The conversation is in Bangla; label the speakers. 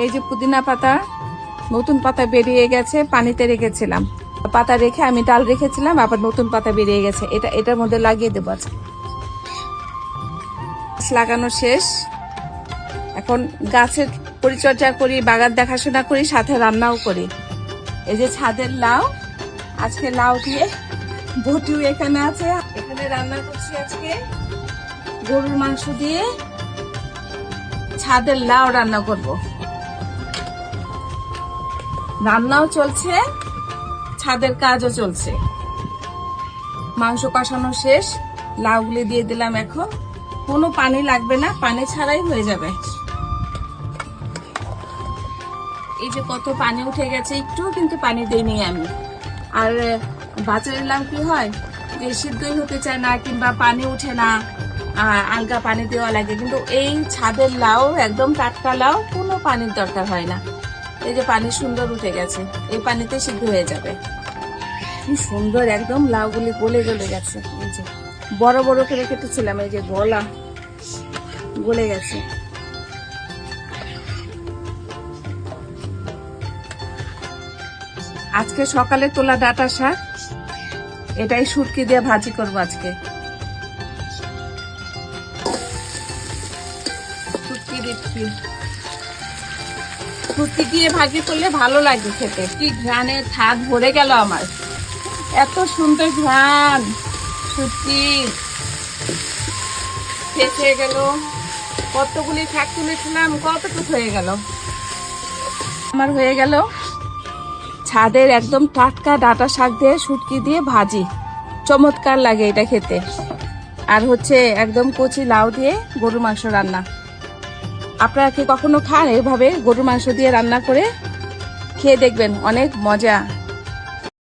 Speaker 1: এই যে পুদিনা পাতা, নতুন পাতা বেরিয়ে গেছে, পানিতে রেখেছিলাম। পাতা রেখে আমি ডাল রেখেছিলাম, আবার নতুন পাতা বেরিয়ে গেছে, এটার মধ্যে লাগিয়ে দেবো। লাগানো শেষ। এখন গাছের পরিচর্যা করি, বাগান দেখাশোনা করি, সাথে রান্নাও করি। এই যে ছাদের লাউ, আজকে লাউ দিয়ে বটু এখানে আছে, এখানে রান্না করছি আজকে গরুর মাংস দিয়ে ছাদের লাউ রান্না করব। রান্নাও চলছে, ছাদের কাজও চলছে। মাংস কষানো শেষ, লাউগুলি দিয়ে দিলাম। এখন কোনো পানি লাগবে না, পানি ছাড়াই হয়ে যাবে। এই যে কত পানি উঠে গেছে, একটু কিন্তু পানি দিইনি আমি। আর বাজারের লাউ কি হয় যে সিদ্ধই হতে চায় না, কিংবা পানি উঠে না, আলগা পানি দেওয়া লাগে। কিন্তু এই ছাদের লাউ একদম টাটকা লাউ, কোনো পানির দরকার হয় না। এই যে পানি সুন্দর উঠে গেছে, এই পানিতে সিদ্ধ হয়ে যাবে। কি সুন্দর একদম লাউগুলি গলে গলে গেছে। এই যে বড় বড় করে কেটেছিলাম, এই যে গলে গেছে। আজকে সকালে তোলা ডাঁটা শাক, এটাই শুটকি দিয়ে ভাজি করব আজকে। শুটকি দিয়ে ভাজি করলে ভালো লাগে খেতে। কি ঘ্রাণের থাক ভরে গেল আমার, এত সুন্দর ঘ্রাণ। শুটকি শেষ হয়ে গেল। কতগুলি শাক তুলেছিলাম, কতটুকু হয়ে গেল। আমার হয়ে গেল ছাদের একদম টাটকা ডাঁটা শাক দিয়ে শুটকি দিয়ে ভাজি, চমৎকার লাগে এটা খেতে। আর হচ্ছে একদম কচি লাউ দিয়ে গরুর মাংস রান্না। আপনারা কি কখনো খান এভাবে গরুর মাংস দিয়ে রান্না করে? খেয়ে দেখবেন, অনেক মজা।